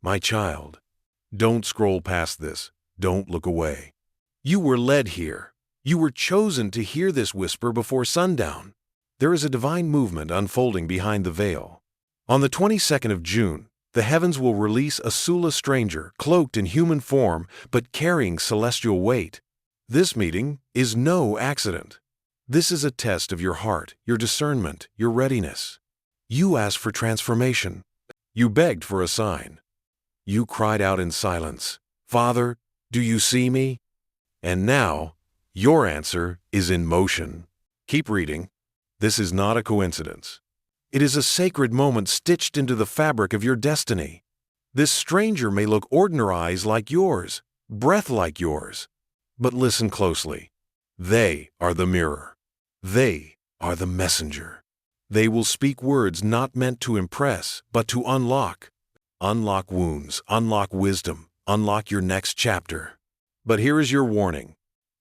My child, don't scroll past this. Don't look away. You were led here. You were chosen to hear this whisper before sundown. There is a divine movement unfolding behind the veil. On the 22nd of June, the heavens will release a soulless stranger, cloaked in human form, but carrying celestial weight. This meeting is no accident. This is a test of your heart, your discernment, your readiness. You asked for transformation. You begged for a sign. You cried out in silence, "Father, do you see me?" And now, your answer is in motion. Keep reading. This is not a coincidence. It is a sacred moment stitched into the fabric of your destiny. This stranger may look ordinary like yours, breath like yours. But listen closely. They are the mirror. They are the messenger. They will speak words not meant to impress, but to unlock. Unlock wounds, unlock wisdom, unlock your next chapter. But here is your warning.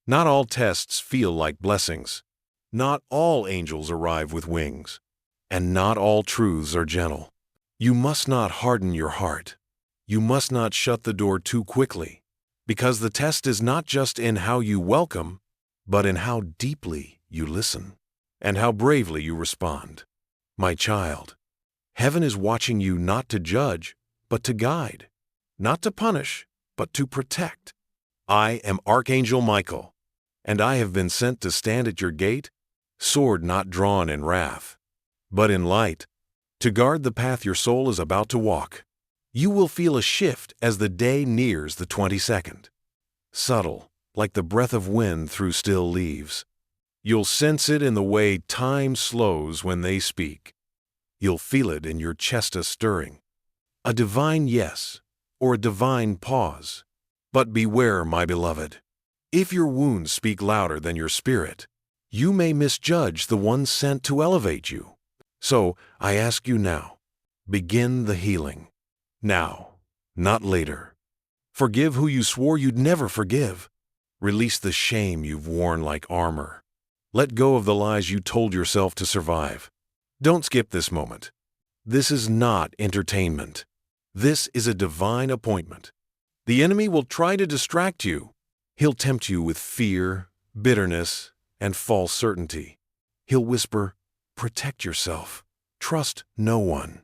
Not all tests feel like blessings. Not all angels arrive with wings. And not all truths are gentle. You must not harden your heart. You must not shut the door too quickly. Because the test is not just in how you welcome, but in how deeply you listen and how bravely you respond. My child, heaven is watching you not to judge, but to guide. Not to punish, but to protect. I am Archangel Michael, and I have been sent to stand at your gate, sword not drawn in wrath, but in light, to guard the path your soul is about to walk. You will feel a shift as the day nears the 22nd. Subtle, like the breath of wind through still leaves. You'll sense it in the way time slows when they speak. You'll feel it in your chest stirring. A divine yes, or a divine pause. But beware, my beloved. If your wounds speak louder than your spirit, you may misjudge the one sent to elevate you. So, I ask you now, begin the healing. Now, not later. Forgive who you swore you'd never forgive. Release the shame you've worn like armor. Let go of the lies you told yourself to survive. Don't skip this moment. This is not entertainment. This is a divine appointment. The enemy will try to distract you. He'll tempt you with fear, bitterness, and false certainty. He'll whisper, "Protect yourself. Trust no one."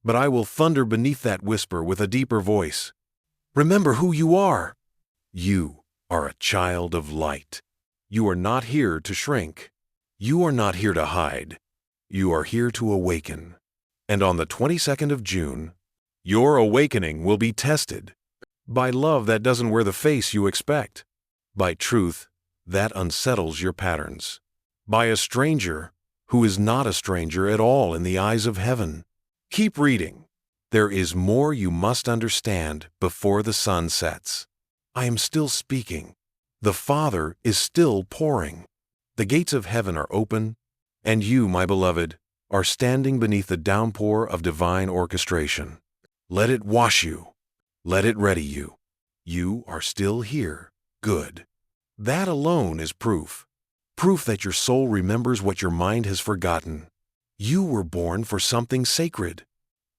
But I will thunder beneath that whisper with a deeper voice. Remember who you are. You are a child of light. You are not here to shrink. You are not here to hide. You are here to awaken. And on the 22nd of June, your awakening will be tested by love that doesn't wear the face you expect, by truth that unsettles your patterns, by a stranger who is not a stranger at all in the eyes of heaven. Keep reading. There is more you must understand before the sun sets. I am still speaking. The Father is still pouring. The gates of heaven are open, and you, my beloved, are standing beneath the downpour of divine orchestration. Let it wash you. Let it ready you. You are still here. Good. That alone is proof. Proof that your soul remembers what your mind has forgotten. You were born for something sacred.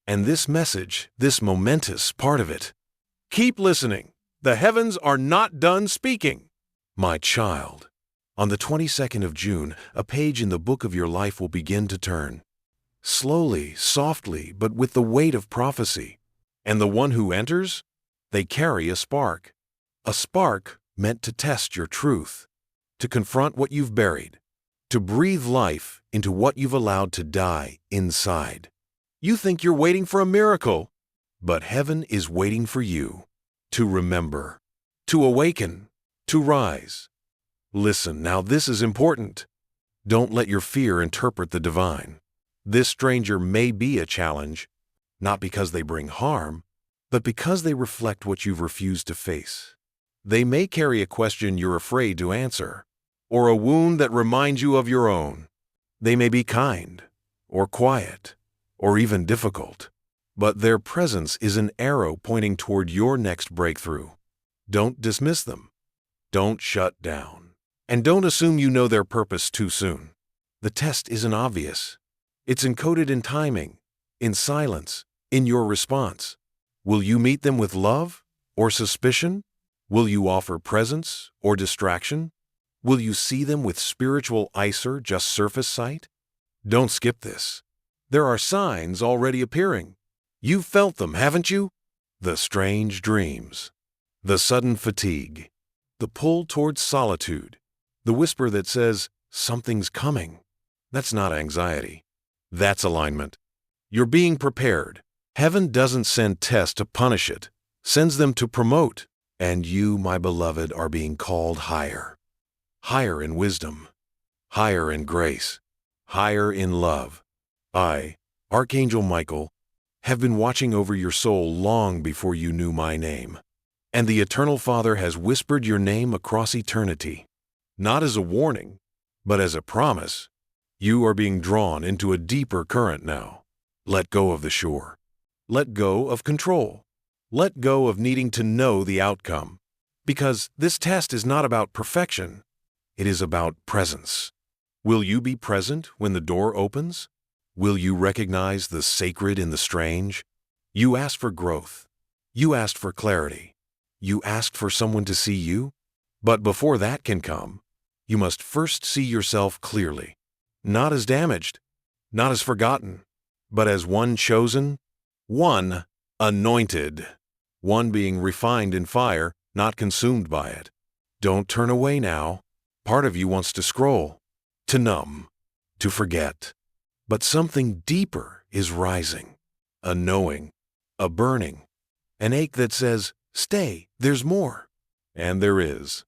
And this message, this momentous part of it. Keep listening. The heavens are not done speaking. My child, on the 22nd of June, a page in the book of your life will begin to turn. Slowly, softly, but with the weight of prophecy. And the one who enters, they carry a spark. A spark meant to test your truth, to confront what you've buried, to breathe life into what you've allowed to die inside. You think you're waiting for a miracle, but heaven is waiting for you to remember, to awaken, to rise. Listen, now this is important. Don't let your fear interpret the divine. This stranger may be a challenge, not because they bring harm, but because they reflect what you've refused to face. They may carry a question you're afraid to answer, or a wound that reminds you of your own. They may be kind, or quiet, or even difficult, but their presence is an arrow pointing toward your next breakthrough. Don't dismiss them. Don't shut down. And don't assume you know their purpose too soon. The test isn't obvious. It's encoded in timing, in silence, in your response. Will you meet them with love or suspicion? Will you offer presence or distraction? Will you see them with spiritual ice or just surface sight? Don't skip this. There are signs already appearing. You've felt them, haven't you? The strange dreams, the sudden fatigue, the pull towards solitude, the whisper that says, something's coming. That's not anxiety. That's alignment. You're being prepared. Heaven doesn't send tests to punish it, sends them to promote. And you, my beloved, are being called higher. Higher in wisdom, higher in grace, higher in love. I, Archangel Michael, have been watching over your soul long before you knew my name. And the Eternal Father has whispered your name across eternity, not as a warning, but as a promise. You are being drawn into a deeper current now. Let go of the shore. Let go of control. Let go of needing to know the outcome. Because this test is not about perfection. It is about presence. Will you be present when the door opens? Will you recognize the sacred in the strange? You asked for growth. You asked for clarity. You asked for someone to see you. But before that can come, you must first see yourself clearly. Not as damaged, not as forgotten, but as one chosen, one anointed, one being refined in fire, not consumed by it. Don't turn away now. Part of you wants to scroll, to numb, to forget. But something deeper is rising, a knowing, a burning, an ache that says, stay, there's more. And there is.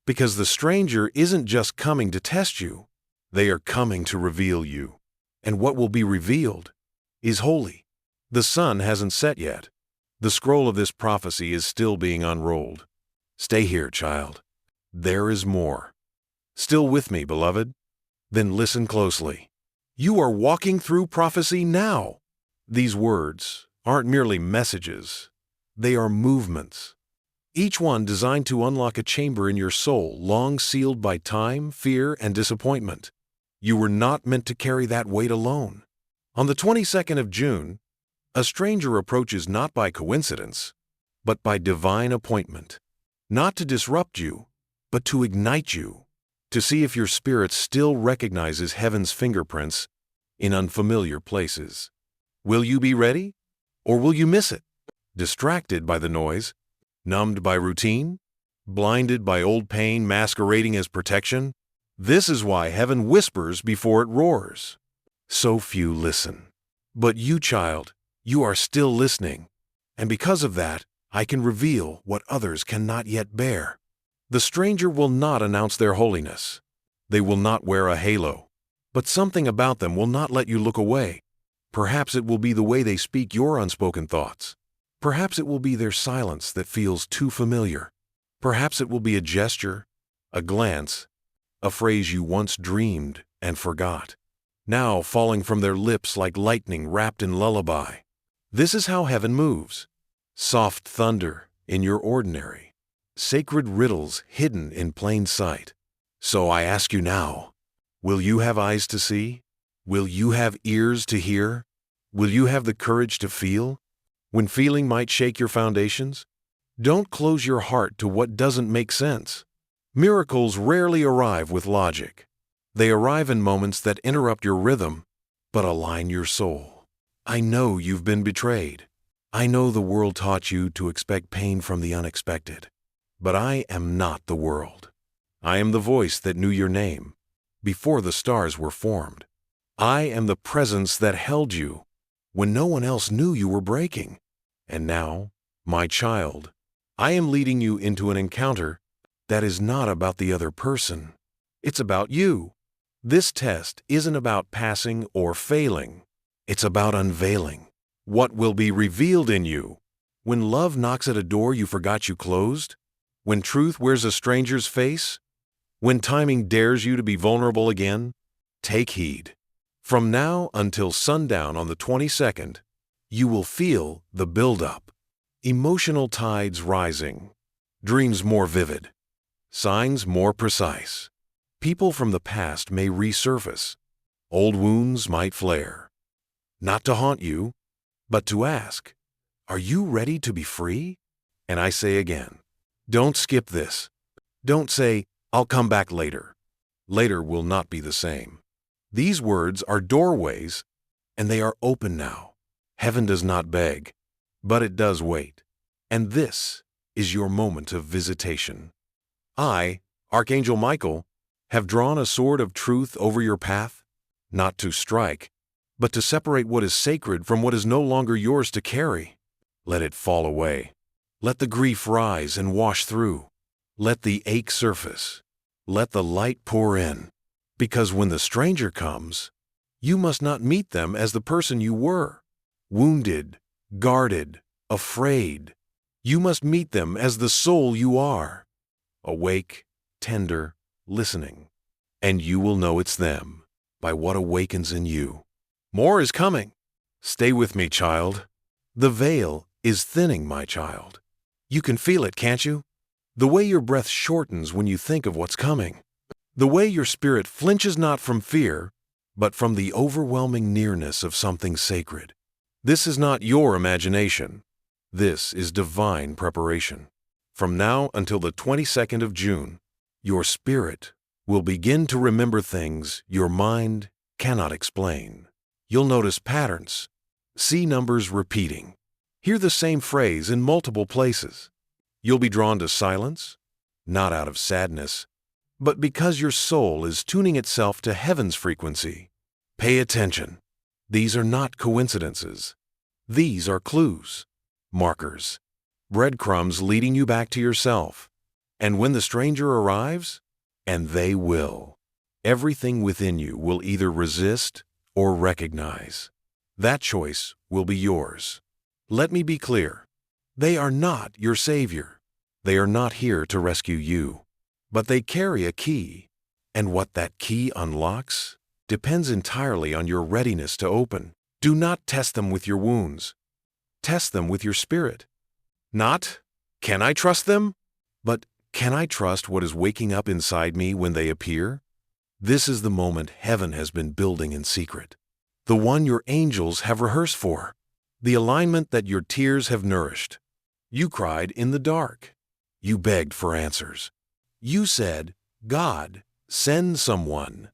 Because the stranger isn't just coming to test you, they are coming to reveal you. And what will be revealed is holy. The sun hasn't set yet. The scroll of this prophecy is still being unrolled. Stay here, child. There is more. Still with me, beloved? Then listen closely. You are walking through prophecy now. These words aren't merely messages. They are movements. Each one designed to unlock a chamber in your soul long sealed by time, fear, and disappointment. You were not meant to carry that weight alone. On the 22nd of June, a stranger approaches not by coincidence, but by divine appointment. Not to disrupt you, but to ignite you. To see if your spirit still recognizes heaven's fingerprints in unfamiliar places. Will you be ready? Or will you miss it? Distracted by the noise? Numbed by routine? Blinded by old pain masquerading as protection? This is why heaven whispers before it roars. So few listen. But you, child, you are still listening. And because of that, I can reveal what others cannot yet bear. The stranger will not announce their holiness. They will not wear a halo. But something about them will not let you look away. Perhaps it will be the way they speak your unspoken thoughts. Perhaps it will be their silence that feels too familiar. Perhaps it will be a gesture, a glance, a phrase you once dreamed and forgot, now falling from their lips like lightning wrapped in lullaby. This is how heaven moves. Soft thunder in your ordinary. Sacred riddles hidden in plain sight. So I ask you now, will you have eyes to see? Will you have ears to hear? Will you have the courage to feel? When feeling might shake your foundations? Don't close your heart to what doesn't make sense. Miracles rarely arrive with logic. They arrive in moments that interrupt your rhythm, but align your soul. I know you've been betrayed. I know the world taught you to expect pain from the unexpected. But I am not the world. I am the voice that knew your name before the stars were formed. I am the presence that held you when no one else knew you were breaking. And now, my child, I am leading you into an encounter that is not about the other person. It's about you. This test isn't about passing or failing. It's about unveiling what will be revealed in you. When love knocks at a door you forgot you closed, when truth wears a stranger's face, when timing dares you to be vulnerable again, take heed. From now until sundown on the 22nd, you will feel the build-up. Emotional tides rising, dreams more vivid, signs more precise. People from the past may resurface. Old wounds might flare. Not to haunt you, but to ask, Are you ready to be free? And I say again, don't skip this. Don't say, I'll come back later. Later will not be the same. These words are doorways, and they are open now. Heaven does not beg, but it does wait. And this is your moment of visitation. I, Archangel Michael, have drawn a sword of truth over your path, not to strike, but to separate what is sacred from what is no longer yours to carry. Let it fall away. Let the grief rise and wash through. Let the ache surface. Let the light pour in. Because when the stranger comes, you must not meet them as the person you were, wounded, guarded, afraid. You must meet them as the soul you are, awake, tender, listening. And you will know it's them by what awakens in you. More is coming. Stay with me, child. The veil is thinning, my child. You can feel it, can't you? The way your breath shortens when you think of what's coming. The way your spirit flinches not from fear, but from the overwhelming nearness of something sacred. This is not your imagination. This is divine preparation. From now until the 22nd of June, your spirit will begin to remember things your mind cannot explain. You'll notice patterns, see numbers repeating, hear the same phrase in multiple places. You'll be drawn to silence, not out of sadness, but because your soul is tuning itself to heaven's frequency. Pay attention. These are not coincidences. These are clues, markers, breadcrumbs leading you back to yourself. And when the stranger arrives, and they will, everything within you will either resist or recognize. That choice will be yours. Let me be clear. They are not your savior. They are not here to rescue you. But they carry a key, and what that key unlocks depends entirely on your readiness to open. Do not test them with your wounds. Test them with your spirit. Not, can I trust them? But, can I trust what is waking up inside me when they appear? This is the moment heaven has been building in secret. The one your angels have rehearsed for. The alignment that your tears have nourished. You cried in the dark. You begged for answers. You said, God, send someone.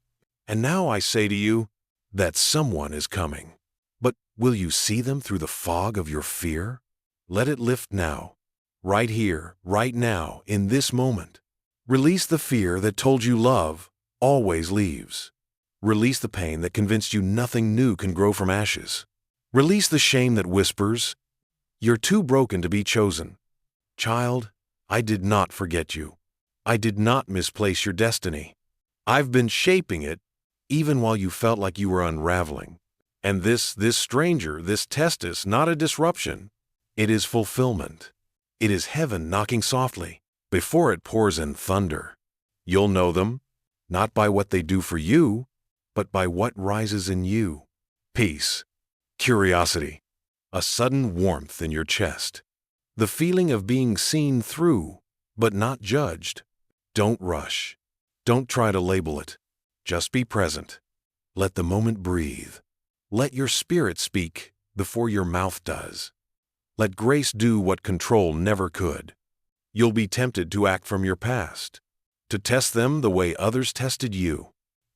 And now I say to you that someone is coming. But will you see them through the fog of your fear? Let it lift now, right here, right now, in this moment. Release the fear that told you love always leaves. Release the pain that convinced you nothing new can grow from ashes. Release the shame that whispers, you're too broken to be chosen. Child, I did not forget you. I did not misplace your destiny. I've been shaping it even while you felt like you were unraveling. And this stranger, this test is not a disruption. It is fulfillment. It is heaven knocking softly before it pours in thunder. You'll know them, not by what they do for you, but by what rises in you. Peace, curiosity, a sudden warmth in your chest. The feeling of being seen through, but not judged. Don't rush. Don't try to label it. Just be present. Let the moment breathe. Let your spirit speak before your mouth does. Let grace do what control never could. You'll be tempted to act from your past, to test them the way others tested you,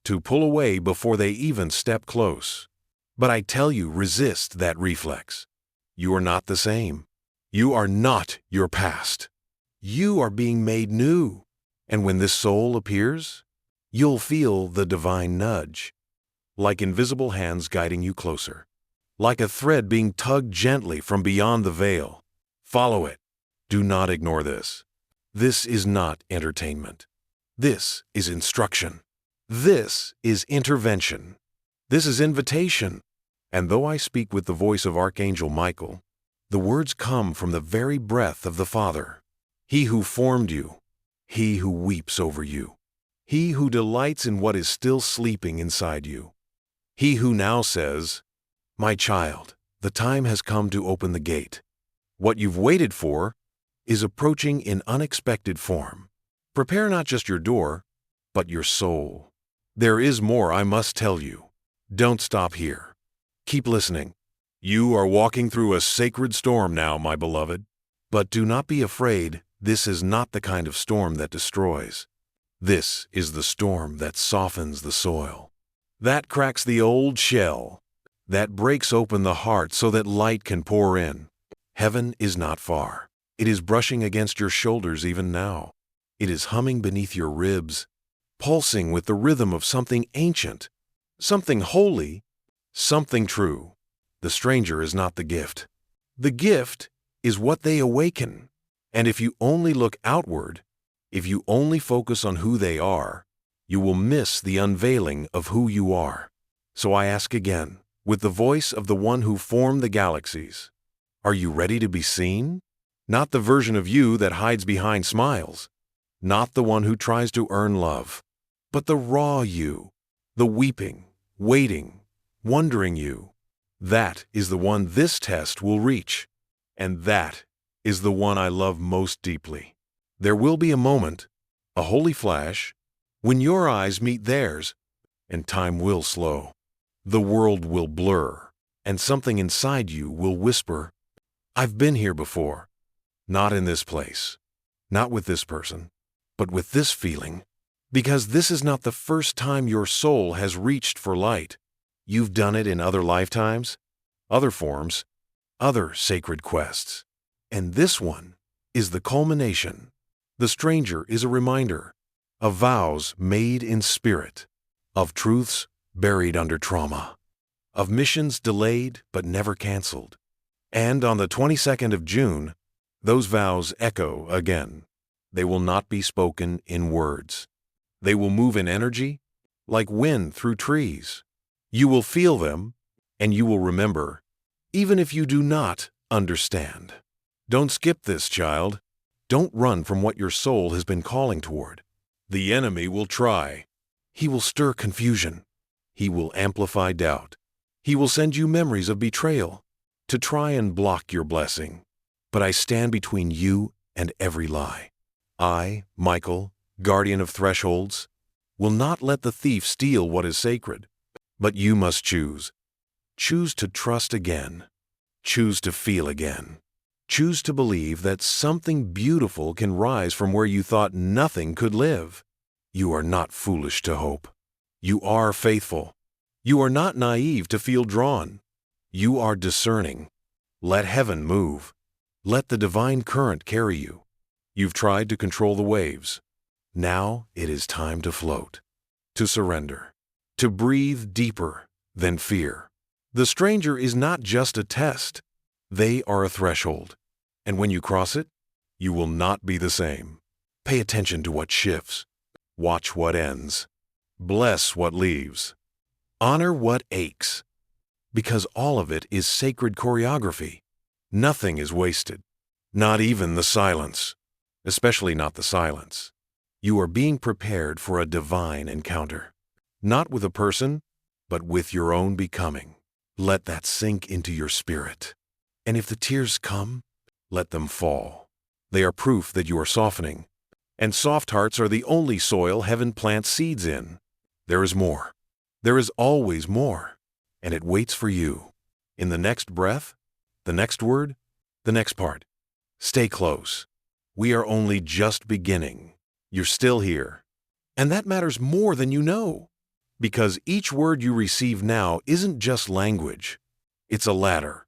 to pull away before they even step close. But I tell you, resist that reflex. You are not the same. You are not your past. You are being made new. And when this soul appears, you'll feel the divine nudge, like invisible hands guiding you closer, like a thread being tugged gently from beyond the veil. Follow it. Do not ignore this. This is not entertainment. This is instruction. This is intervention. This is invitation. And though I speak with the voice of Archangel Michael, the words come from the very breath of the Father. He who formed you, He who weeps over you, He who delights in what is still sleeping inside you. He who now says, my child, the time has come to open the gate. What you've waited for is approaching in unexpected form. Prepare not just your door, but your soul. There is more I must tell you. Don't stop here. Keep listening. You are walking through a sacred storm now, my beloved. But do not be afraid, this is not the kind of storm that destroys. This is the storm that softens the soil, that cracks the old shell, that breaks open the heart so that light can pour in. Heaven is not far. It is brushing against your shoulders even now. It is humming beneath your ribs, pulsing with the rhythm of something ancient, something holy, something true. The stranger is not the gift. The gift is what they awaken. And if you only look outward, if you only focus on who they are, you will miss the unveiling of who you are. So I ask again, with the voice of the one who formed the galaxies, are you ready to be seen? Not the version of you that hides behind smiles, not the one who tries to earn love, but the raw you, the weeping, waiting, wondering you. That is the one this test will reach, and that is the one I love most deeply. There will be a moment, a holy flash, when your eyes meet theirs, and time will slow. The world will blur, and something inside you will whisper, I've been here before. Not in this place, not with this person, but with this feeling. Because this is not the first time your soul has reached for light. You've done it in other lifetimes, other forms, other sacred quests. And this one is the culmination. The stranger is a reminder of vows made in spirit, of truths buried under trauma, of missions delayed but never canceled. And on the 22nd of June, those vows echo again. They will not be spoken in words. They will move in energy, like wind through trees. You will feel them, and you will remember, even if you do not understand. Don't skip this, child. Don't run from what your soul has been calling toward. The enemy will try. He will stir confusion. He will amplify doubt. He will send you memories of betrayal to try and block your blessing. But I stand between you and every lie. I, Michael, guardian of thresholds, will not let the thief steal what is sacred. But you must choose. Choose to trust again. Choose to feel again. Choose to believe that something beautiful can rise from where you thought nothing could live. You are not foolish to hope. You are faithful. You are not naive to feel drawn. You are discerning. Let heaven move. Let the divine current carry you. You've tried to control the waves. Now it is time to float, to surrender, to breathe deeper than fear. The stranger is not just a test. They are a threshold. And when you cross it, you will not be the same. Pay attention to what shifts. Watch what ends. Bless what leaves. Honor what aches. Because all of it is sacred choreography. Nothing is wasted. Not even the silence. Especially not the silence. You are being prepared for a divine encounter. Not with a person, but with your own becoming. Let that sink into your spirit. And if the tears come, let them fall. They are proof that you are softening. And soft hearts are the only soil heaven plants seeds in. There is more. There is always more. And it waits for you. In the next breath, the next word, the next part. Stay close. We are only just beginning. You're still here. And that matters more than you know. Because each word you receive now isn't just language. It's a ladder.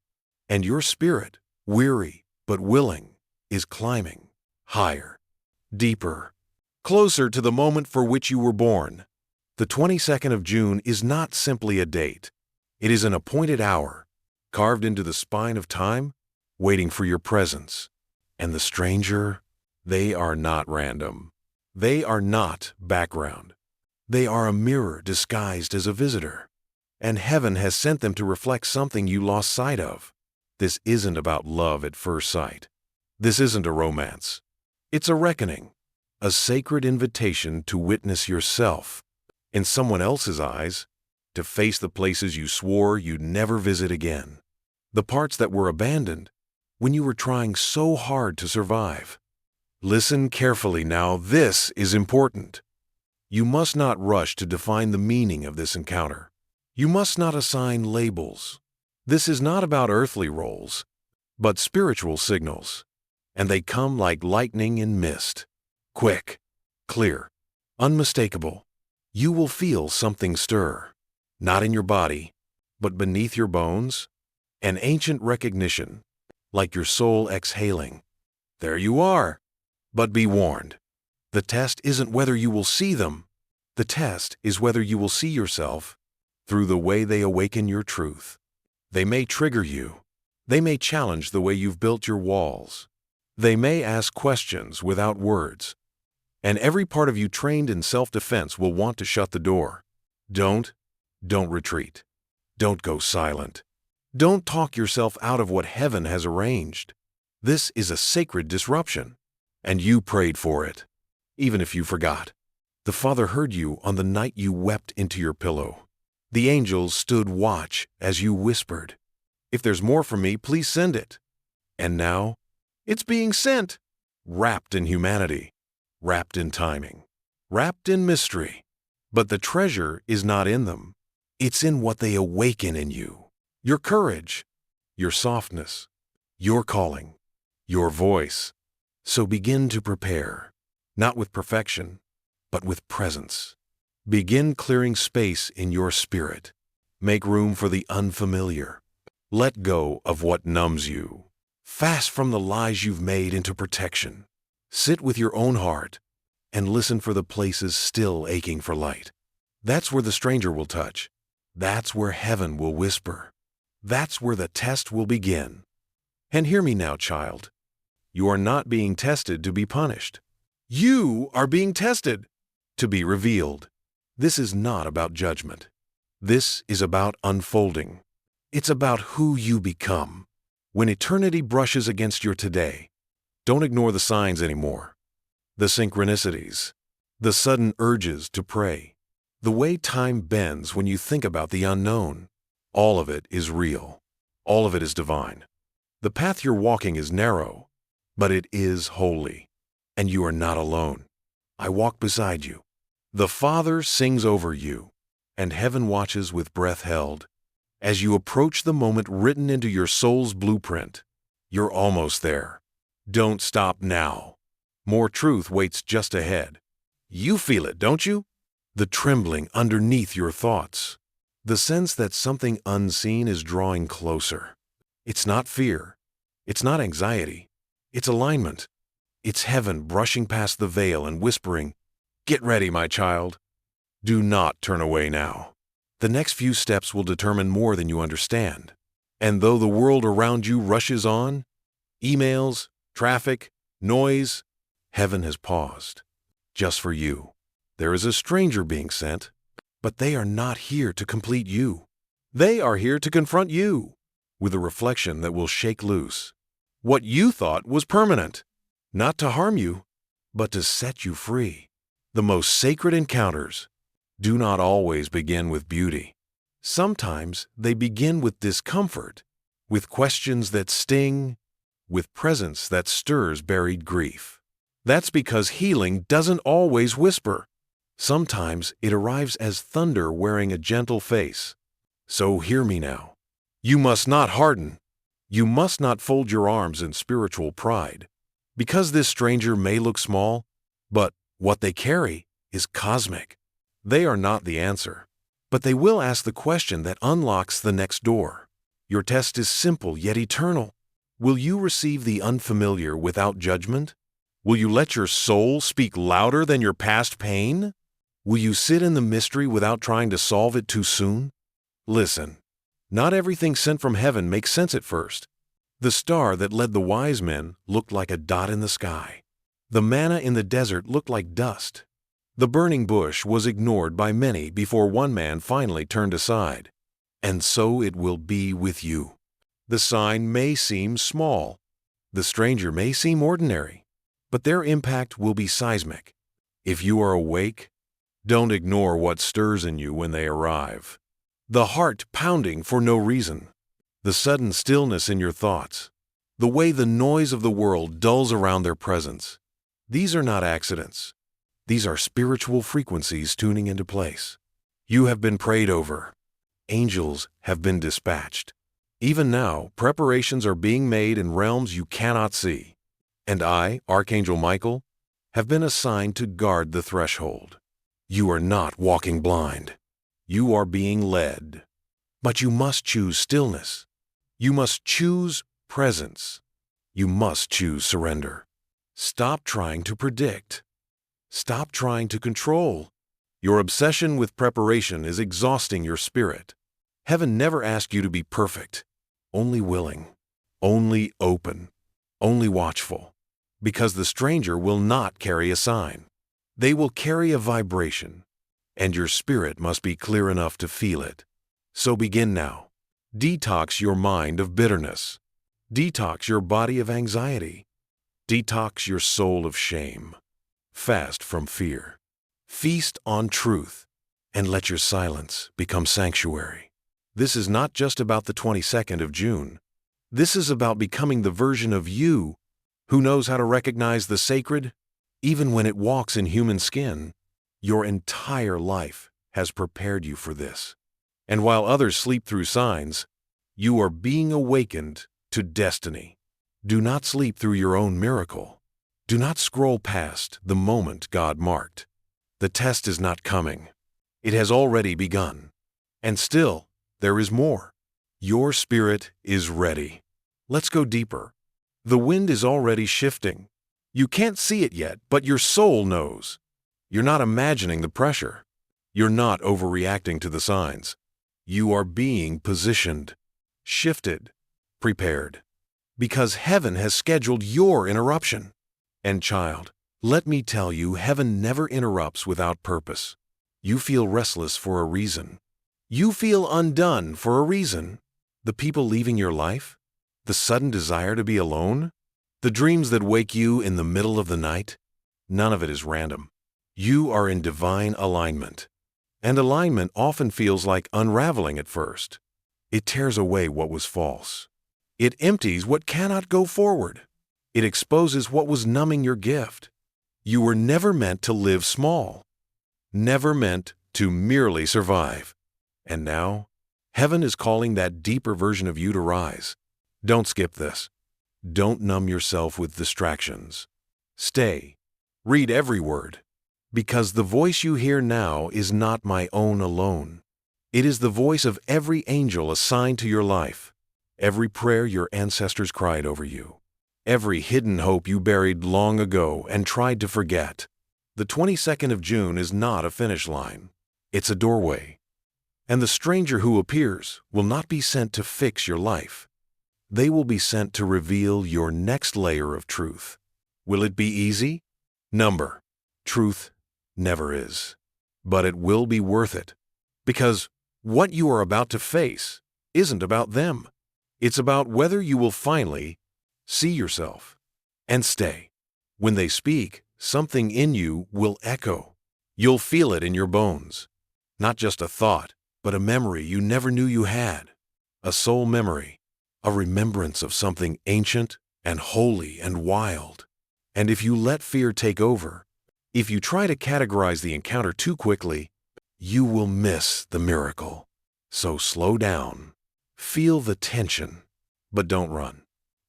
And your spirit, weary but willing, is climbing higher, deeper, closer to the moment for which you were born. The 22nd of June is not simply a date. It is an appointed hour, carved into the spine of time, waiting for your presence. And the stranger, they are not random. They are not background. They are a mirror disguised as a visitor. And heaven has sent them to reflect something you lost sight of. This isn't about love at first sight. This isn't a romance. It's a reckoning, a sacred invitation to witness yourself in someone else's eyes, to face the places you swore you'd never visit again, the parts that were abandoned when you were trying so hard to survive. Listen carefully now, this is important. You must not rush to define the meaning of this encounter. You must not assign labels. This is not about earthly roles, but spiritual signals. And they come like lightning in mist. Quick, clear, unmistakable. You will feel something stir, not in your body, but beneath your bones. An ancient recognition, like your soul exhaling. There you are. But be warned. The test isn't whether you will see them. The test is whether you will see yourself through the way they awaken your truth. They may trigger you. They may challenge the way you've built your walls. They may ask questions without words. And every part of you trained in self-defense will want to shut the door. Don't retreat. Don't go silent. Don't talk yourself out of what heaven has arranged. This is a sacred disruption, and you prayed for it, even if you forgot. The Father heard you on the night you wept into your pillow. The angels stood watch as you whispered, "If there's more from me, please send it." And now, it's being sent, wrapped in humanity, wrapped in timing, wrapped in mystery. But the treasure is not in them. It's in what they awaken in you. Your courage, your softness, your calling, your voice. So begin to prepare, not with perfection, but with presence. Begin clearing space in your spirit. Make room for the unfamiliar. Let go of what numbs you. Fast from the lies you've made into protection. Sit with your own heart and listen for the places still aching for light. That's where the stranger will touch. That's where heaven will whisper. That's where the test will begin. And hear me now, child. You are not being tested to be punished. You are being tested to be revealed. This is not about judgment. This is about unfolding. It's about who you become. When eternity brushes against your today, don't ignore the signs anymore. The synchronicities, the sudden urges to pray, the way time bends when you think about the unknown. All of it is real. All of it is divine. The path you're walking is narrow, but it is holy. And you are not alone. I walk beside you. The Father sings over you, and heaven watches with breath held. As you approach the moment written into your soul's blueprint, you're almost there. Don't stop now. More truth waits just ahead. You feel it, don't you? The trembling underneath your thoughts. The sense that something unseen is drawing closer. It's not fear. It's not anxiety. It's alignment. It's heaven brushing past the veil and whispering, "Get ready, my child." Do not turn away now. The next few steps will determine more than you understand. And though the world around you rushes on, emails, traffic, noise, heaven has paused. Just for you. There is a stranger being sent, but they are not here to complete you. They are here to confront you with a reflection that will shake loose what you thought was permanent, not to harm you, but to set you free. The most sacred encounters do not always begin with beauty. Sometimes they begin with discomfort, with questions that sting, with presence that stirs buried grief. That's because healing doesn't always whisper. Sometimes it arrives as thunder wearing a gentle face. So hear me now. You must not harden. You must not fold your arms in spiritual pride. Because this stranger may look small, but what they carry is cosmic. They are not the answer, but they will ask the question that unlocks the next door. Your test is simple yet eternal. Will you receive the unfamiliar without judgment? Will you let your soul speak louder than your past pain? Will you sit in the mystery without trying to solve it too soon? Listen, not everything sent from heaven makes sense at first. The star that led the wise men looked like a dot in the sky. The manna in the desert looked like dust. The burning bush was ignored by many before one man finally turned aside. And so it will be with you. The sign may seem small. The stranger may seem ordinary, but their impact will be seismic. If you are awake, don't ignore what stirs in you when they arrive. The heart pounding for no reason. The sudden stillness in your thoughts. The way the noise of the world dulls around their presence. These are not accidents. These are spiritual frequencies tuning into place. You have been prayed over. Angels have been dispatched. Even now, preparations are being made in realms you cannot see. And I, Archangel Michael, have been assigned to guard the threshold. You are not walking blind. You are being led. But you must choose stillness. You must choose presence. You must choose surrender. Stop trying to predict. Stop trying to control. Your obsession with preparation is exhausting your spirit. Heaven never asked you to be perfect, only willing, only open, only watchful. Because the stranger will not carry a sign. They will carry a vibration, and your spirit must be clear enough to feel it. So begin now. Detox your mind of bitterness. Detox your body of anxiety. Detox your soul of shame. Fast from fear. Feast on truth, and let your silence become sanctuary. This is not just about the 22nd of June. This is about becoming the version of you who knows how to recognize the sacred, even when it walks in human skin. Your entire life has prepared you for this. And while others sleep through signs, you are being awakened to destiny. Do not sleep through your own miracle. Do not scroll past the moment God marked. The test is not coming. It has already begun. And still, there is more. Your spirit is ready. Let's go deeper. The wind is already shifting. You can't see it yet, but your soul knows. You're not imagining the pressure. You're not overreacting to the signs. You are being positioned, shifted, prepared. Because heaven has scheduled your interruption. And child, let me tell you, heaven never interrupts without purpose. You feel restless for a reason. You feel undone for a reason. The people leaving your life? The sudden desire to be alone? The dreams that wake you in the middle of the night? None of it is random. You are in divine alignment. And alignment often feels like unraveling at first. It tears away what was false. It empties what cannot go forward. It exposes what was numbing your gift. You were never meant to live small. Never meant to merely survive. And now, heaven is calling that deeper version of you to rise. Don't skip this. Don't numb yourself with distractions. Stay. Read every word. Because the voice you hear now is not my own alone. It is the voice of every angel assigned to your life. Every prayer your ancestors cried over you. Every hidden hope you buried long ago and tried to forget. The 22nd of June is not a finish line. It's a doorway. And the stranger who appears will not be sent to fix your life. They will be sent to reveal your next layer of truth. Will it be easy? Number. Truth never is. But it will be worth it. Because what you are about to face isn't about them. It's about whether you will finally see yourself and stay. When they speak, something in you will echo. You'll feel it in your bones. Not just a thought, but a memory you never knew you had. A soul memory. A remembrance of something ancient and holy and wild. And if you let fear take over, if you try to categorize the encounter too quickly, you will miss the miracle. So slow down. Feel the tension, but don't run.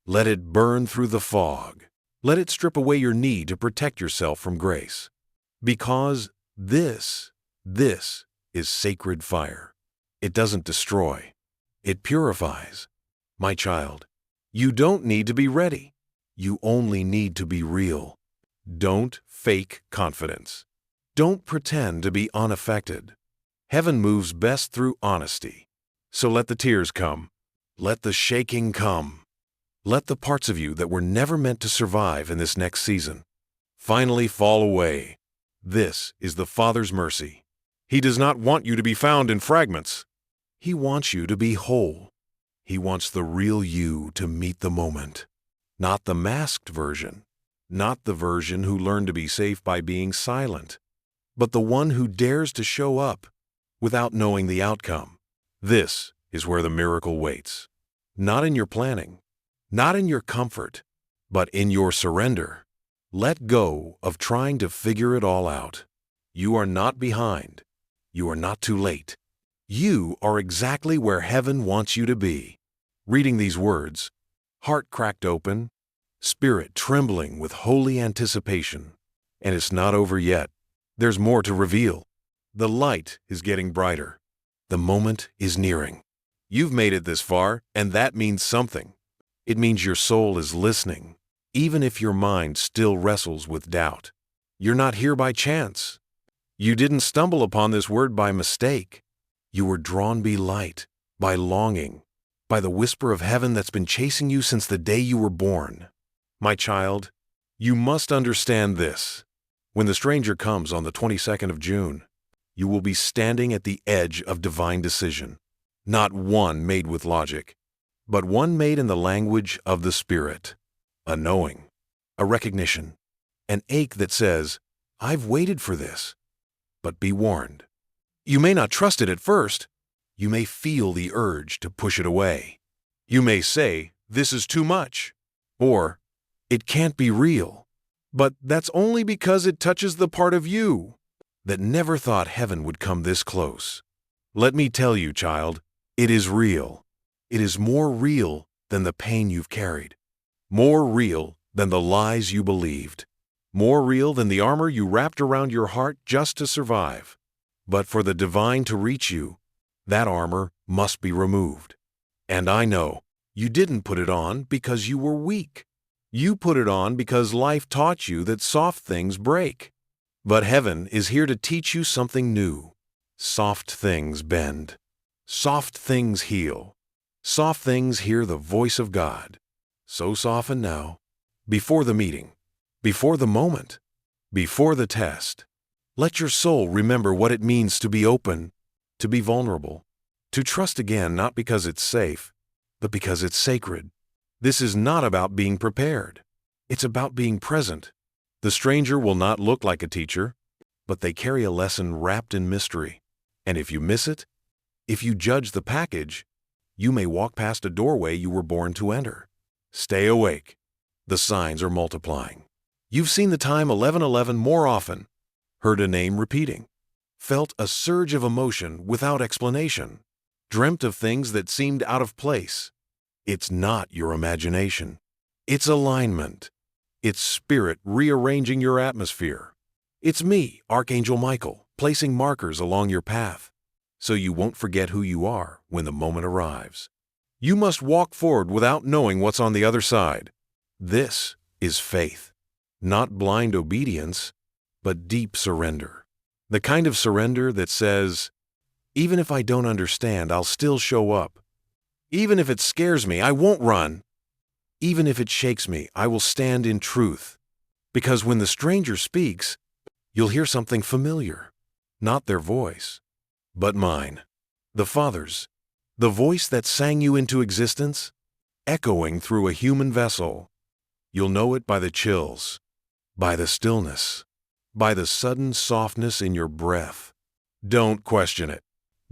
Let it burn through the fog. Let it strip away your need to protect yourself from grace. Because this is sacred fire. It doesn't destroy. It purifies. My child, you don't need to be ready. You only need to be real. Don't fake confidence. Don't pretend to be unaffected. Heaven moves best through honesty. So let the tears come. Let the shaking come. Let the parts of you that were never meant to survive in this next season finally fall away. This is the Father's mercy. He does not want you to be found in fragments. He wants you to be whole. He wants the real you to meet the moment. Not the masked version. Not the version who learned to be safe by being silent. But the one who dares to show up without knowing the outcome. This is where the miracle waits. Not in your planning. Not in your comfort. But in your surrender. Let go of trying to figure it all out. You are not behind. You are not too late. You are exactly where heaven wants you to be. reading these words, heart cracked open, spirit trembling with holy anticipation. And it's not over yet. There's more to reveal. The light is getting brighter. The moment is nearing. You've made it this far, and that means something. It means your soul is listening, even if your mind still wrestles with doubt. You're not here by chance. You didn't stumble upon this word by mistake. You were drawn by light, by longing, by the whisper of heaven that's been chasing you since the day you were born. My child, you must understand this. When the stranger comes on the 22nd of June, you will be standing at the edge of divine decision. Not one made with logic, but one made in the language of the Spirit. A knowing, a recognition, an ache that says, I've waited for this. But be warned. You may not trust it at first. You may feel the urge to push it away. You may say, this is too much, or it can't be real. But that's only because it touches the part of you that never thought heaven would come this close. Let me tell you, child, it is real. It is more real than the pain you've carried, more real than the lies you believed, more real than the armor you wrapped around your heart just to survive. But for the divine to reach you, that armor must be removed. And I know you didn't put it on because you were weak. You put it on because life taught you that soft things break. But heaven is here to teach you something new. Soft things bend. Soft things heal. Soft things hear the voice of God. So soften now, before the meeting, before the moment, before the test. Let your soul remember what it means to be open, to be vulnerable, to trust again not because it's safe, but because it's sacred. This is not about being prepared. It's about being present. The stranger will not look like a teacher, but they carry a lesson wrapped in mystery. And if you miss it, if you judge the package, you may walk past a doorway you were born to enter. Stay awake. The signs are multiplying. You've seen the time 11:11 more often, heard a name repeating, felt a surge of emotion without explanation, dreamt of things that seemed out of place. It's not your imagination. It's alignment. It's spirit rearranging your atmosphere. It's me, Archangel Michael, placing markers along your path, so you won't forget who you are when the moment arrives. You must walk forward without knowing what's on the other side. This is faith, not blind obedience, but deep surrender. The kind of surrender that says, even if I don't understand, I'll still show up. Even if it scares me, I won't run. Even if it shakes me, I will stand in truth. Because when the stranger speaks, you'll hear something familiar. Not their voice, but mine. The Father's. The voice that sang you into existence, echoing through a human vessel. You'll know it by the chills, by the stillness, by the sudden softness in your breath. Don't question it.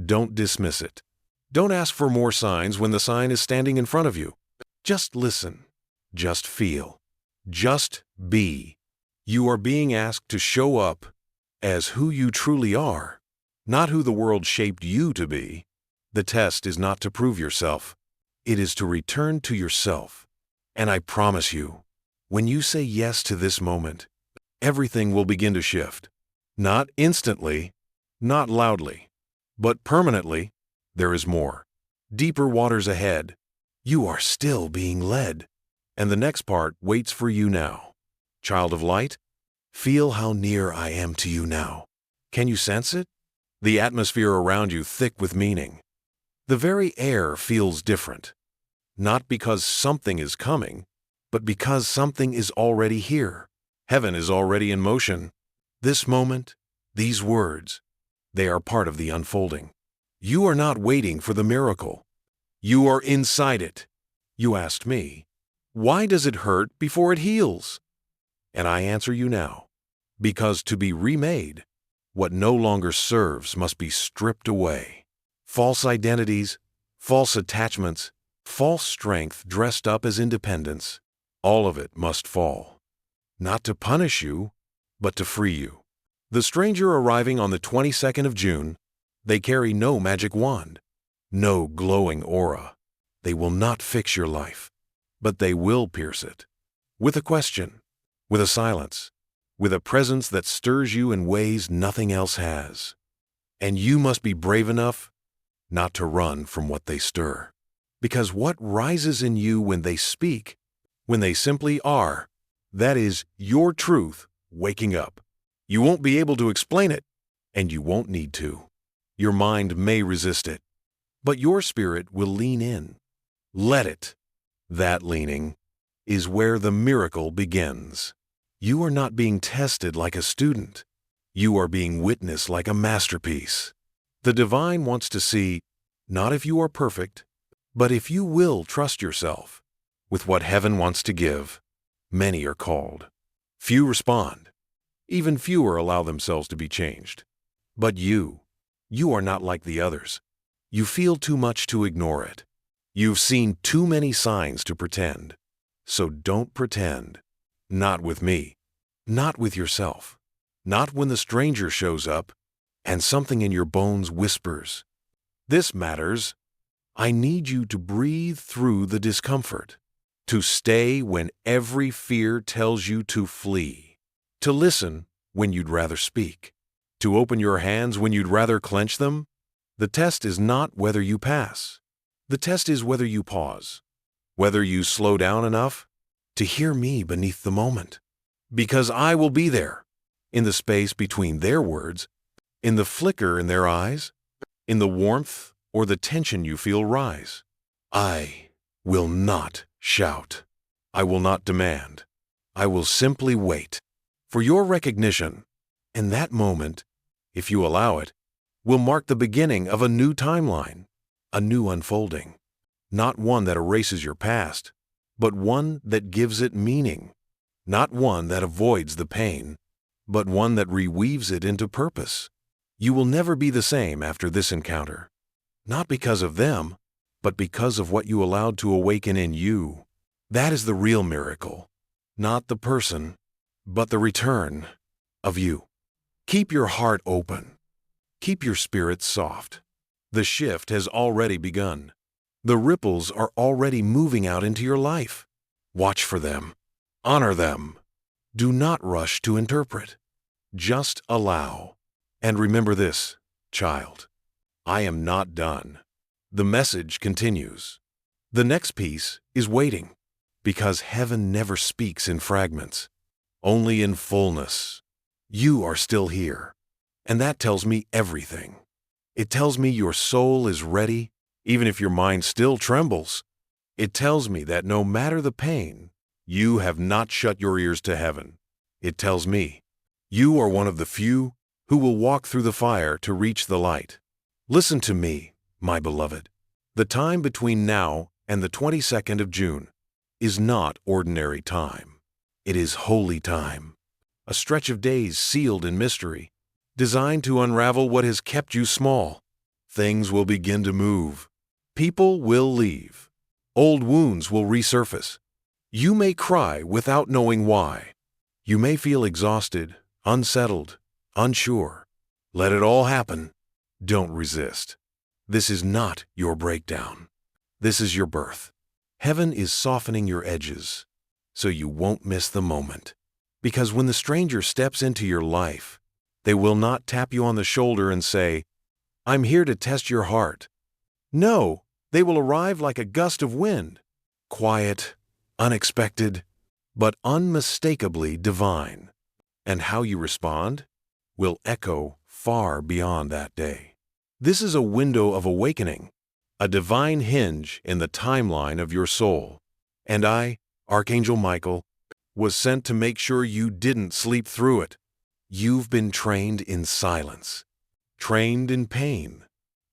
Don't dismiss it. Don't ask for more signs when the sign is standing in front of you. Just listen. Just feel. Just be. You are being asked to show up as who you truly are, not who the world shaped you to be. The test is not to prove yourself. It is to return to yourself. And I promise you, when you say yes to this moment, everything will begin to shift. Not instantly, not loudly, but permanently. There is more. Deeper waters ahead. You are still being led. And the next part waits for you now. Child of light, feel how near I am to you now. Can you sense it? The atmosphere around you thick with meaning. The very air feels different. Not because something is coming, but because something is already here. Heaven is already in motion. This moment, these words, they are part of the unfolding. You are not waiting for the miracle. You are inside it. You asked me, why does it hurt before it heals? And I answer you now, because to be remade, what no longer serves must be stripped away. False identities, false attachments, false strength dressed up as independence, all of it must fall. Not to punish you, but to free you. The stranger arriving on the 22nd of June, they carry no magic wand, no glowing aura. They will not fix your life, but they will pierce it. With a question, with a silence, with a presence that stirs you in ways nothing else has. And you must be brave enough not to run from what they stir. Because what rises in you when they speak, when they simply are, that is your truth waking up. You won't be able to explain it, and you won't need to. Your mind may resist it, but your spirit will lean in. Let it. That leaning is where the miracle begins. You are not being tested like a student. You are being witnessed like a masterpiece. The divine wants to see, not if you are perfect, but if you will trust yourself with what heaven wants to give. Many are called. Few respond. Even fewer allow themselves to be changed. But you are not like the others. You feel too much to ignore it. You've seen too many signs to pretend. So don't pretend. Not with me. Not with yourself. Not when the stranger shows up and something in your bones whispers, "This matters." I need you to breathe through the discomfort, to stay when every fear tells you to flee, to listen when you'd rather speak, to open your hands when you'd rather clench them. The test is not whether you pass. The test is whether you pause, whether you slow down enough to hear me beneath the moment. Because I will be there, in the space between their words, in the flicker in their eyes, in the warmth or the tension you feel rise. I will not shout. I will not demand. I will simply wait for your recognition. And that moment, if you allow it, will mark the beginning of a new timeline, a new unfolding. Not one that erases your past, but one that gives it meaning. Not one that avoids the pain, but one that reweaves it into purpose. You will never be the same after this encounter. Not because of them, but because of what you allowed to awaken in you. That is the real miracle. Not the person, but the return of you. Keep your heart open. Keep your spirit soft. The shift has already begun. The ripples are already moving out into your life. Watch for them. Honor them. Do not rush to interpret. Just allow. And remember this, child. I am not done. The message continues. The next piece is waiting, because heaven never speaks in fragments, only in fullness. You are still here, and that tells me everything. It tells me your soul is ready, even if your mind still trembles. It tells me that no matter the pain, you have not shut your ears to heaven. It tells me you are one of the few who will walk through the fire to reach the light. Listen to me, my beloved. The time between now and the 22nd of June is not ordinary time. It is holy time, a stretch of days sealed in mystery, designed to unravel what has kept you small. Things will begin to move. People will leave. Old wounds will resurface. You may cry without knowing why. You may feel exhausted, unsettled, unsure. Let it all happen. Don't resist. This is not your breakdown. This is your birth. Heaven is softening your edges so you won't miss the moment. Because when the stranger steps into your life, they will not tap you on the shoulder and say, "I'm here to test your heart." No, they will arrive like a gust of wind, quiet, unexpected, but unmistakably divine. And how you respond will echo far beyond that day. This is a window of awakening, a divine hinge in the timeline of your soul. And I, Archangel Michael, was sent to make sure you didn't sleep through it. You've been trained in silence, trained in pain,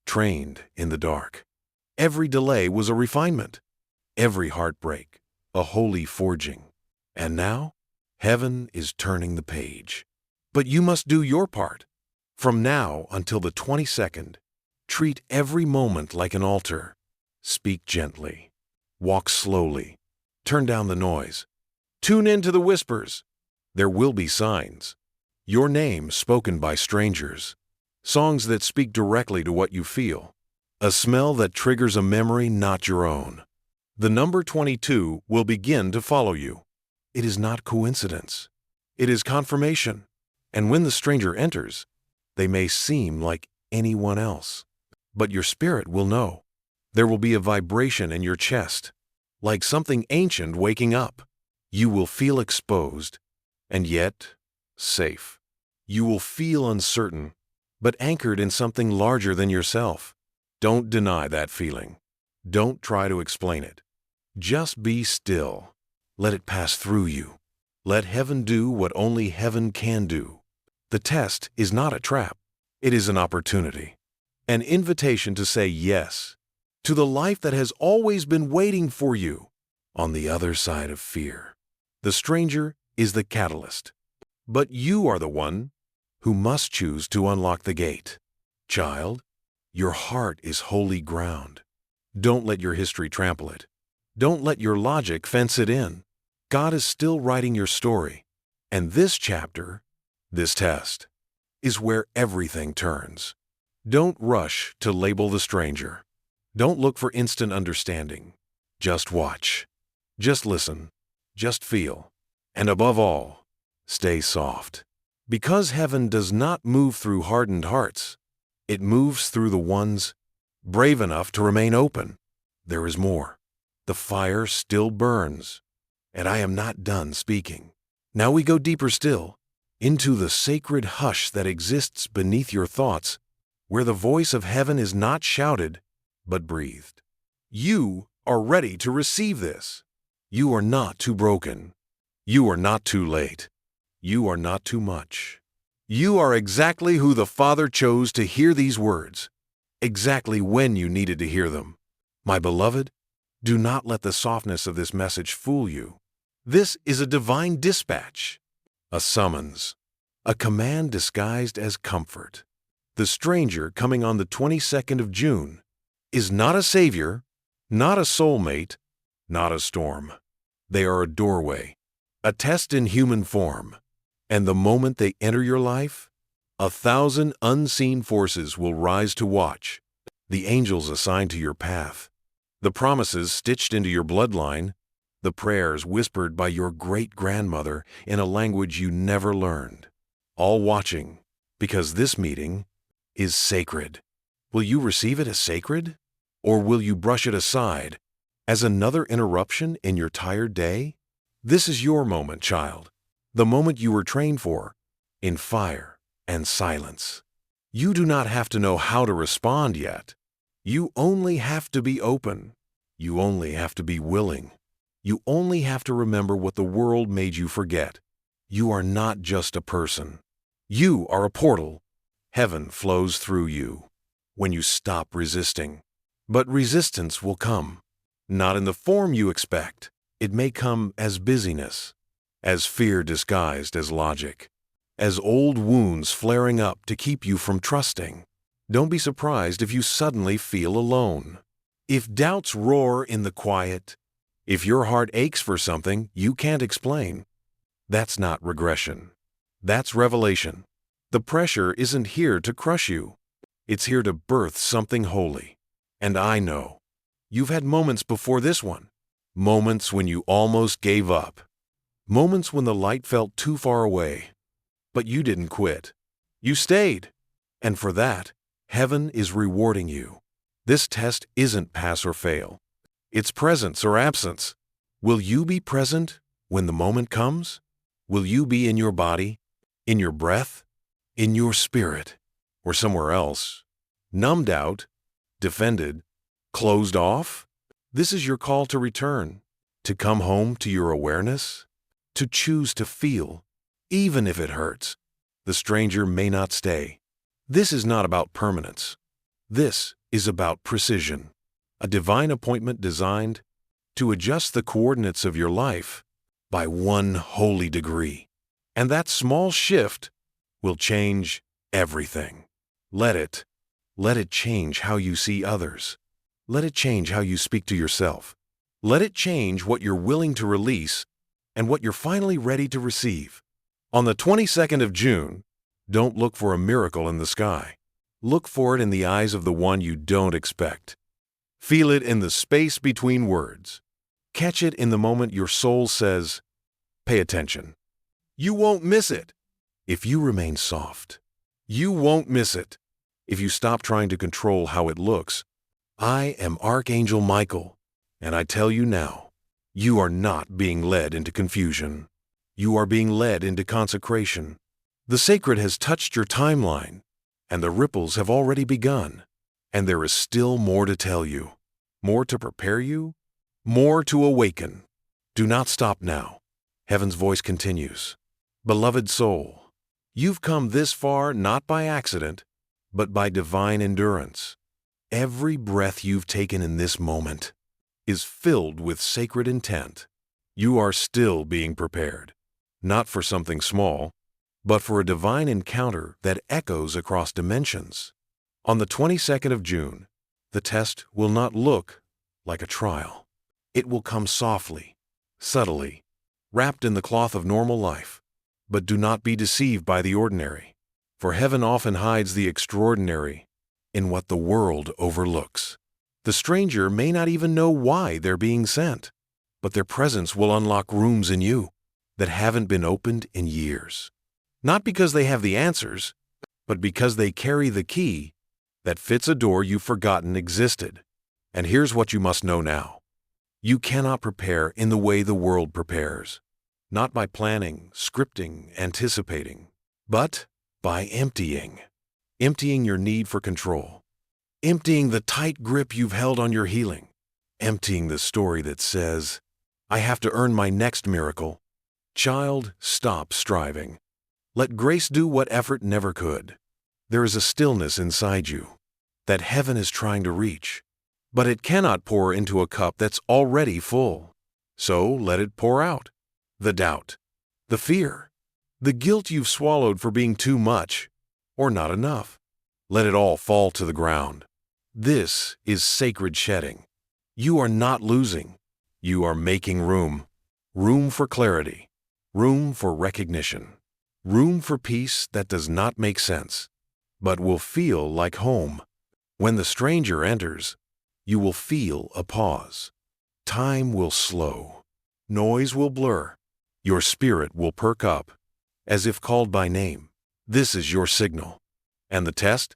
trained in the dark. Every delay was a refinement, every heartbreak a holy forging. And now, heaven is turning the page. But you must do your part. From now until the 22nd, treat every moment like an altar. Speak gently. Walk slowly. Turn down the noise. Tune in to the whispers. There will be signs. Your name spoken by strangers. Songs that speak directly to what you feel. A smell that triggers a memory not your own. The number 22 will begin to follow you. It is not coincidence. It is confirmation. And when the stranger enters, they may seem like anyone else, but your spirit will know. There will be a vibration in your chest, like something ancient waking up. You will feel exposed, and yet safe. You will feel uncertain, but anchored in something larger than yourself. Don't deny that feeling. Don't try to explain it. Just be still. Let it pass through you. Let heaven do what only heaven can do. The test is not a trap. It is an opportunity, an invitation to say yes to the life that has always been waiting for you on the other side of fear. The stranger is the catalyst, but you are the one who must choose to unlock the gate. Child, your heart is holy ground. Don't let your history trample it. Don't let your logic fence it in. God is still writing your story, and this chapter, this test, is where everything turns. Don't rush to label the stranger. Don't look for instant understanding. Just watch. Just listen. Just feel. And above all, stay soft. Because heaven does not move through hardened hearts. It moves through the ones brave enough to remain open. There is more. The fire still burns, and I am not done speaking. Now we go deeper still, into the sacred hush that exists beneath your thoughts, where the voice of heaven is not shouted, but breathed. You are ready to receive this. You are not too broken. You are not too late. You are not too much. You are exactly who the Father chose to hear these words, exactly when you needed to hear them. My beloved, do not let the softness of this message fool you. This is a divine dispatch. A summons, a command disguised as comfort. The stranger coming on the 22nd of June is not a savior, not a soulmate, not a storm. They are a doorway, a test in human form. And the moment they enter your life, 1,000 unseen forces will rise to watch. The angels assigned to your path, the promises stitched into your bloodline, the prayers whispered by your great-grandmother in a language you never learned, all watching, because this meeting is sacred. Will you receive it as sacred? Or will you brush it aside as another interruption in your tired day? This is your moment, child, the moment you were trained for, in fire and silence. You do not have to know how to respond yet. You only have to be open. You only have to be willing. You only have to remember what the world made you forget. You are not just a person. You are a portal. Heaven flows through you when you stop resisting. But resistance will come, not in the form you expect. It may come as busyness, as fear disguised as logic, as old wounds flaring up to keep you from trusting. Don't be surprised if you suddenly feel alone. If doubts roar in the quiet, if your heart aches for something you can't explain, that's not regression. That's revelation. The pressure isn't here to crush you. It's here to birth something holy. And I know. You've had moments before this one. Moments when you almost gave up. Moments when the light felt too far away. But you didn't quit. You stayed. And for that, heaven is rewarding you. This test isn't pass or fail. It's presence or absence. Will you be present when the moment comes? Will you be in your body, in your breath, in your spirit, or somewhere else? Numbed out, defended, closed off? This is your call to return, to come home to your awareness, to choose to feel, even if it hurts. The stranger may not stay. This is not about permanence. This is about precision. A divine appointment designed to adjust the coordinates of your life by 1 holy degree. And that small shift will change everything. Let it change how you see others. Let it change how you speak to yourself. Let it change what you're willing to release and what you're finally ready to receive. On the 22nd of June, don't look for a miracle in the sky. Look for it in the eyes of the one you don't expect. Feel it in the space between words. Catch it in the moment your soul says, "Pay attention." You won't miss it. If you remain soft, you won't miss it. If you stop trying to control how it looks, I am Archangel Michael, and I tell you now, you are not being led into confusion. You are being led into consecration. The sacred has touched your timeline, and the ripples have already begun, and there is still more to tell you, more to prepare you, more to awaken. Do not stop now. Heaven's voice continues. Beloved soul, you've come this far not by accident, but by divine endurance. Every breath you've taken in this moment is filled with sacred intent. You are still being prepared, not for something small, but for a divine encounter that echoes across dimensions. On the 22nd of June, the test will not look like a trial. It will come softly, subtly, wrapped in the cloth of normal life. But do not be deceived by the ordinary, for heaven often hides the extraordinary in what the world overlooks. The stranger may not even know why they're being sent, but their presence will unlock rooms in you that haven't been opened in years. Not because they have the answers, but because they carry the key that fits a door you've forgotten existed. And here's what you must know now. You cannot prepare in the way the world prepares, not by planning, scripting, anticipating, but by emptying. Emptying your need for control. Emptying the tight grip you've held on your healing. Emptying the story that says, "I have to earn my next miracle." Child, stop striving. Let grace do what effort never could. There is a stillness inside you that heaven is trying to reach, but it cannot pour into a cup that's already full. So let it pour out. The doubt, the fear, the guilt you've swallowed for being too much or not enough. Let it all fall to the ground. This is sacred shedding. You are not losing. You are making room. Room for clarity. Room for recognition. Room for peace that does not make sense, but will feel like home. When the stranger enters, you will feel a pause. Time will slow. Noise will blur. Your spirit will perk up, as if called by name. This is your signal. And the test?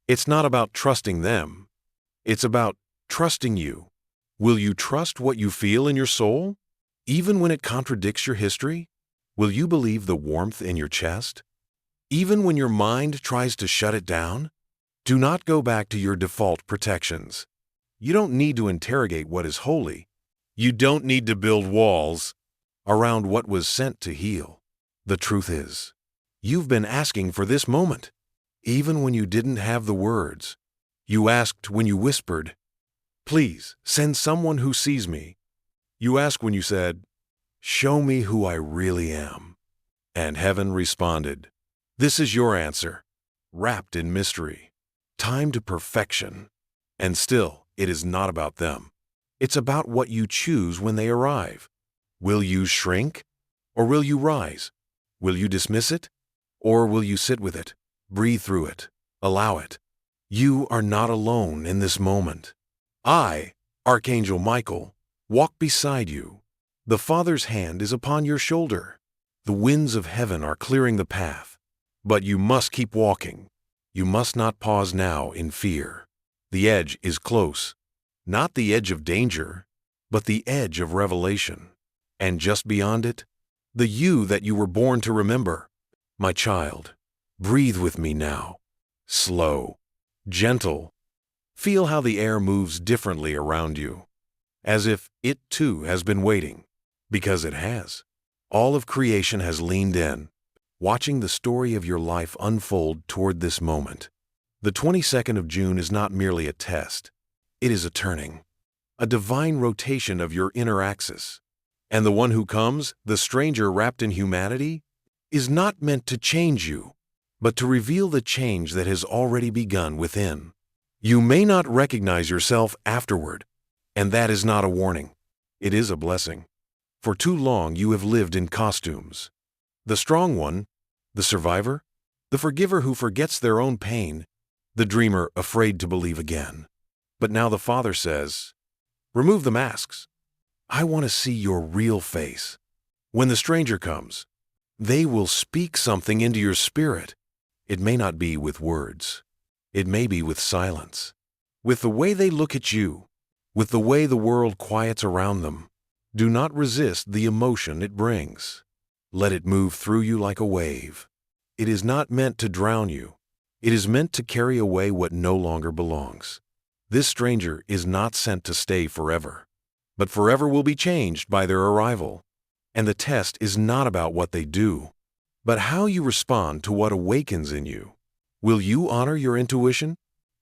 It's not about trusting them. It's about trusting you. Will you trust what you feel in your soul, even when it contradicts your history? Will you believe the warmth in your chest, even when your mind tries to shut it down? Do not go back to your default protections. You don't need to interrogate what is holy. You don't need to build walls around what was sent to heal. The truth is, you've been asking for this moment, even when you didn't have the words. You asked when you whispered, "Please, send someone who sees me." You asked when you said, "Show me who I really am." And heaven responded, "This is your answer, wrapped in mystery, timed to perfection." And still, it is not about them. It's about what you choose when they arrive. Will you shrink, or will you rise? Will you dismiss it, or will you sit with it, breathe through it, allow it? You are not alone in this moment. I, Archangel Michael, walk beside you. The Father's hand is upon your shoulder. The winds of heaven are clearing the path. But you must keep walking. You must not pause now in fear. The edge is close. Not the edge of danger, but the edge of revelation. And just beyond it, the you that you were born to remember. My child, breathe with me now. Slow, gentle. Feel how the air moves differently around you, as if it too has been waiting. Because it has. All of creation has leaned in, watching the story of your life unfold toward this moment. The 22nd of June is not merely a test. It is a turning, a divine rotation of your inner axis. And the one who comes, the stranger wrapped in humanity, is not meant to change you, but to reveal the change that has already begun within. You may not recognize yourself afterward, and that is not a warning. It is a blessing. For too long you have lived in costumes. The strong one, the survivor, the forgiver who forgets their own pain, the dreamer afraid to believe again. But now the Father says, remove the masks. I want to see your real face. When the stranger comes, they will speak something into your spirit. It may not be with words. It may be with silence, with the way they look at you, with the way the world quiets around them. Do not resist the emotion it brings. Let it move through you like a wave. It is not meant to drown you. It is meant to carry away what no longer belongs. This stranger is not sent to stay forever, but forever will be changed by their arrival. And the test is not about what they do, but how you respond to what awakens in you. Will you honor your intuition?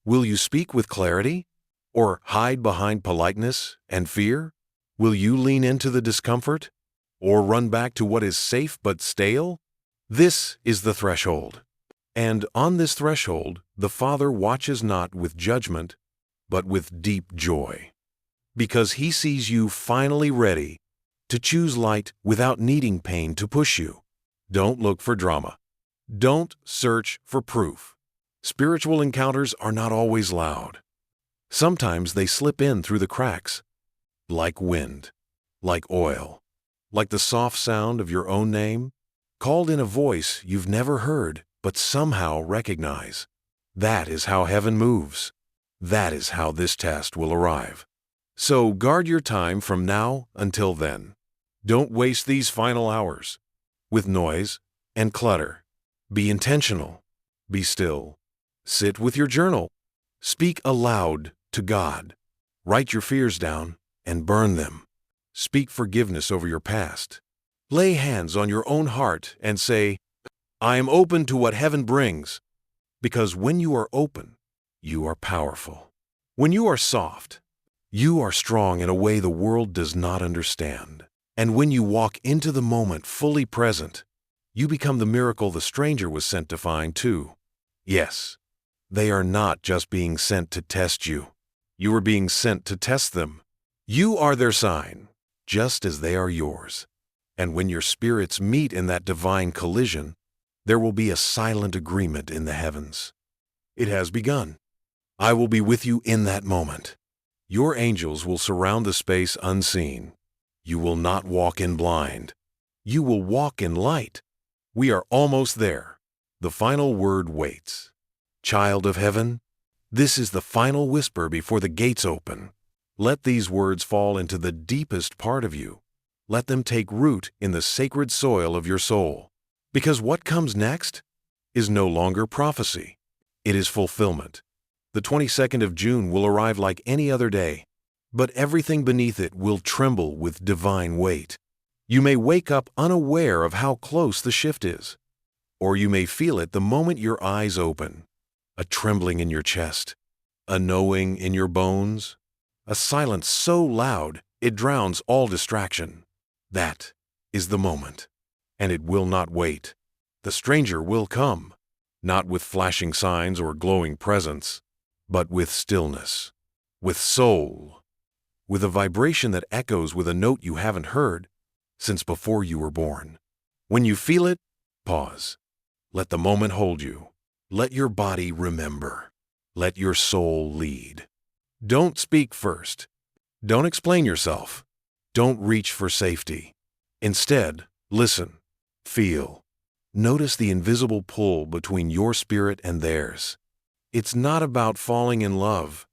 Will you speak with clarity? Or hide behind politeness and fear? Will you lean into the discomfort? Or run back to what is safe but stale? This is the threshold. And on this threshold, the Father watches not with judgment, but with deep joy. Because He sees you finally ready to choose light without needing pain to push you. Don't look for drama. Don't search for proof. Spiritual encounters are not always loud. Sometimes they slip in through the cracks, like wind, like oil, like the soft sound of your own name, called in a voice you've never heard but somehow recognize. That is how heaven moves. That is how this test will arrive. So guard your time from now until then. Don't waste these final hours with noise and clutter. Be intentional. Be still. Sit with your journal. Speak aloud to God. Write your fears down and burn them. Speak forgiveness over your past. Lay hands on your own heart and say, I am open to what heaven brings. Because when you are open, you are powerful. When you are soft, you are strong in a way the world does not understand. And when you walk into the moment fully present, you become the miracle the stranger was sent to find too. Yes, they are not just being sent to test you. You are being sent to test them. You are their sign, just as they are yours. And when your spirits meet in that divine collision, there will be a silent agreement in the heavens. It has begun. I will be with you in that moment. Your angels will surround the space unseen. You will not walk in blind. You will walk in light. We are almost there. The final word waits. Child of heaven, this is the final whisper before the gates open. Let these words fall into the deepest part of you. Let them take root in the sacred soil of your soul. Because what comes next is no longer prophecy. It is fulfillment. The 22nd of June will arrive like any other day, but everything beneath it will tremble with divine weight. You may wake up unaware of how close the shift is, or you may feel it the moment your eyes open. A trembling in your chest, a knowing in your bones, a silence so loud it drowns all distraction. That is the moment, and it will not wait. The stranger will come, not with flashing signs or glowing presence, but with stillness, with soul, with a vibration that echoes with a note you haven't heard since before you were born. When you feel it, pause. Let the moment hold you. Let your body remember. Let your soul lead. Don't speak first. Don't explain yourself. Don't reach for safety. Instead, listen, feel. Notice the invisible pull between your spirit and theirs. It's not about falling in love.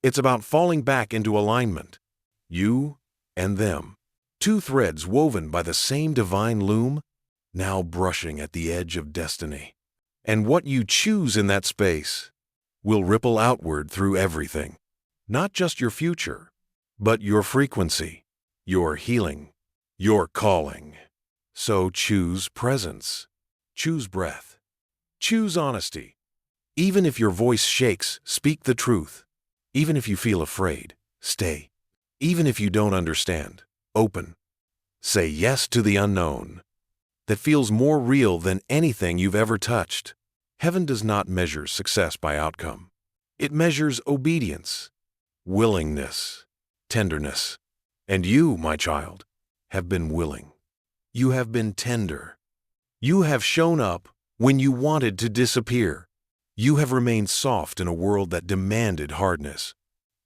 It's about falling back into alignment. You and them. Two threads woven by the same divine loom, now brushing at the edge of destiny. And what you choose in that space will ripple outward through everything. Not just your future, but your frequency, your healing, your calling. So choose presence. Choose breath. Choose honesty. Even if your voice shakes, speak the truth. Even if you feel afraid, stay. Even if you don't understand, open. Say yes to the unknown. That feels more real than anything you've ever touched. Heaven does not measure success by outcome. It measures obedience, willingness, tenderness. And you, my child, have been willing. You have been tender. You have shown up when you wanted to disappear. You have remained soft in a world that demanded hardness.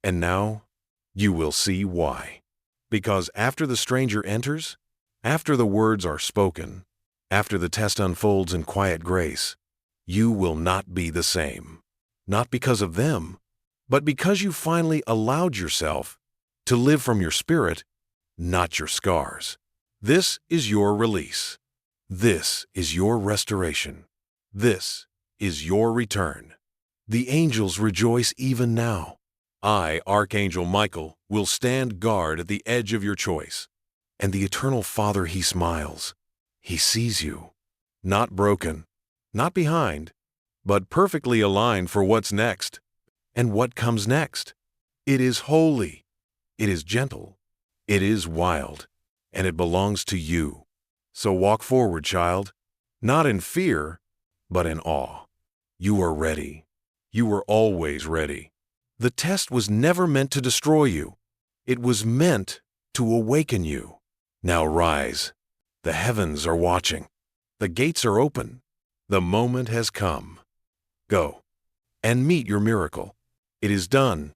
And now, you will see why. Because after the stranger enters, after the words are spoken, after the test unfolds in quiet grace, you will not be the same. Not because of them, but because you finally allowed yourself to live from your spirit, not your scars. This is your release. This is your restoration. This is your return. The angels rejoice even now. I, Archangel Michael, will stand guard at the edge of your choice. And the Eternal Father, He smiles. He sees you. Not broken, not behind, but perfectly aligned for what's next. And what comes next? It is holy. It is gentle. It is wild. And it belongs to you. So walk forward, child. Not in fear, but in awe. You are ready. You were always ready. The test was never meant to destroy you. It was meant to awaken you. Now rise. The heavens are watching. The gates are open. The moment has come. Go and meet your miracle. It is done.